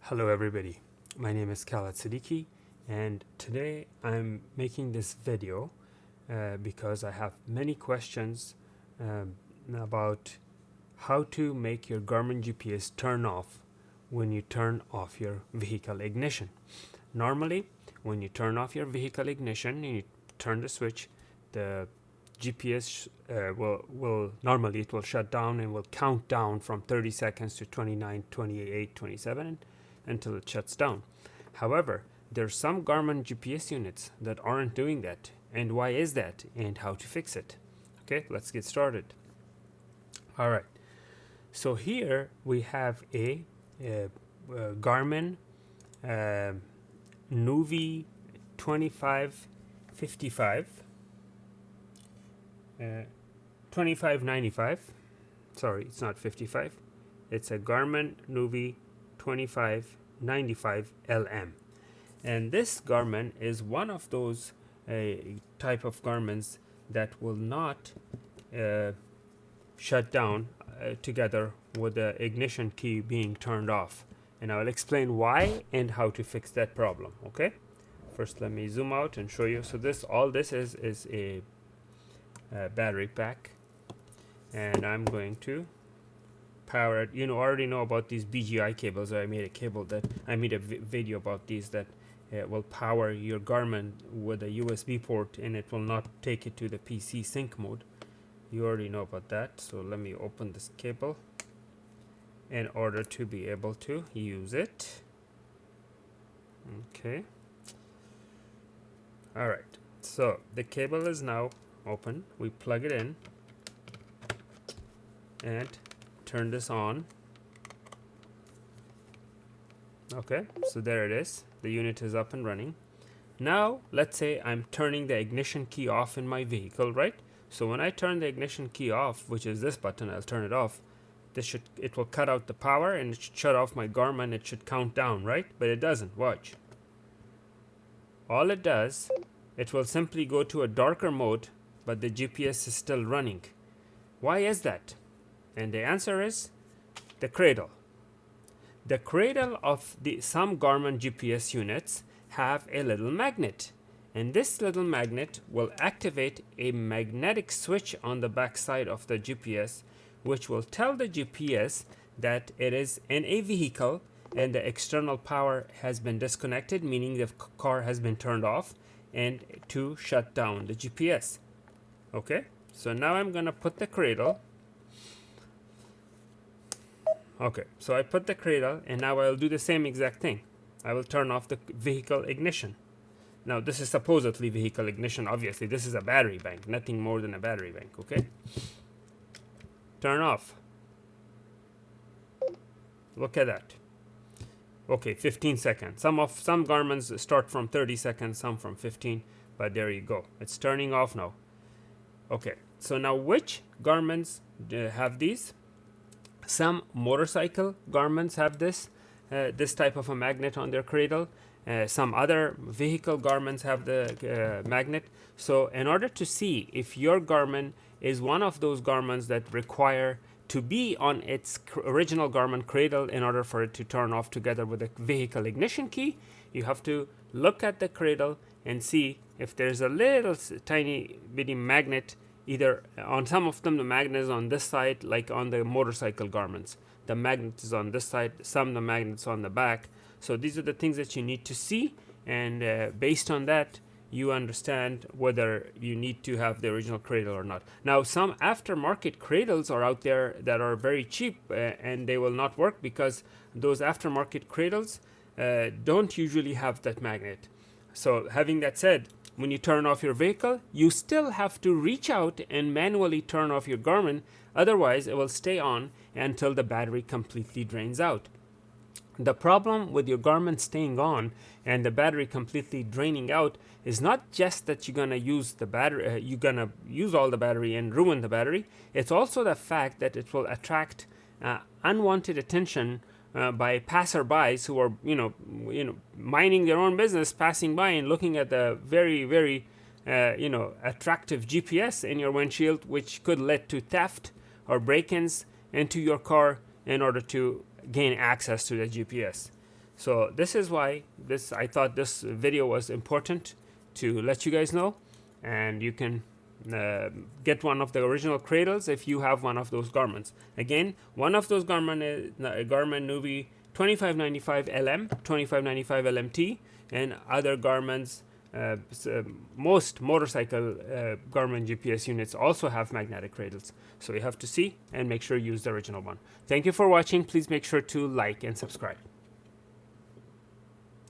Hello everybody, my name is Khaled Siddiqui and today I'm making this video because I have many questions about how to make your Garmin GPS turn off when you turn off your vehicle ignition. Normally, when you turn off your vehicle ignition and you turn the switch, the GPS normally it will shut down and will count down from 30 seconds to 29, 28, 27 until it shuts down. However, there are some Garmin GPS units that aren't doing that. And why is that? And how to fix it? Okay, let's get started. All right. So here we have a Garmin Nuvi 2555 2595. Sorry, it's not 55. It's a Garmin Nuvi 2595 LM, and this Garmin is one of those type of Garmins that will not shut down together with the ignition key being turned off, and I will explain why and how to fix that problem. Okay, first let me zoom out and show you. So all this is a battery pack, and I'm going to power it. You know, already know about these BGI cables. I made a video about these that will power your Garmin with a USB port, and it will not take it to the PC sync mode. You already know about that. So let me open this cable in order to be able to use it. Okay. All right. So the cable is now open. We plug it in and turn this on. Okay, so there it is. The unit is up and running. Now let's say I'm turning the ignition key off in my vehicle, right? So when I turn the ignition key off, which is this button, I'll turn it off. It will cut out the power and it should shut off my Garmin. It should count down, right? But it doesn't. Watch. All it does, it will simply go to a darker mode, but the GPS is still running. Why is that? And the answer is the cradle. The cradle of some Garmin GPS units have a little magnet, and this little magnet will activate a magnetic switch on the back side of the GPS, which will tell the GPS that it is in a vehicle and the external power has been disconnected, meaning the car has been turned off, and to shut down the GPS. Okay, so now I'm gonna put the cradle. Okay, so I put the cradle, and now I'll do the same exact thing. I will turn off the vehicle ignition. Now this is supposedly vehicle ignition. Obviously this is a battery bank, nothing more than a battery bank. Okay, turn off. Look at that. Okay, 15 seconds. Some Garmins start from 30 seconds, some from 15, but there you go. It's turning off now. Okay, so now which Garmins have these? Some motorcycle Garmins have this type of a magnet on their cradle. Some other vehicle Garmins have the magnet. So in order to see if your Garmin is one of those Garmins that require to be on its original Garmin cradle in order for it to turn off together with the vehicle ignition key, you have to look at the cradle and see if there's a little tiny bitty magnet. Either on some of them the magnet is on this side, like on the motorcycle Garmins. The magnet is on this side, some the magnets on the back. So these are the things that you need to see, and based on that you understand whether you need to have the original cradle or not. Now some aftermarket cradles are out there that are very cheap, and they will not work because those aftermarket cradles don't usually have that magnet. So having that said, when you turn off your vehicle, you still have to reach out and manually turn off your Garmin. Otherwise, it will stay on until the battery completely drains out. The problem with your Garmin staying on and the battery completely draining out is not just that you're gonna use the battery, you're gonna use all the battery and ruin the battery. It's also the fact that it will attract unwanted attention by passerbys who are, minding their own business, passing by and looking at the very, very, attractive GPS in your windshield, which could lead to theft or break-ins into your car in order to gain access to the GPS. So this is why I thought this video was important to let you guys know, and you can get one of the original cradles if you have one of those Garmins. Again, one of those Garmin is Garmin Nuvi 2595 LM, 2595 LMT, and other Garmin's. Most motorcycle Garmin GPS units also have magnetic cradles, so you have to see and make sure you use the original one. Thank you for watching. Please make sure to like and subscribe.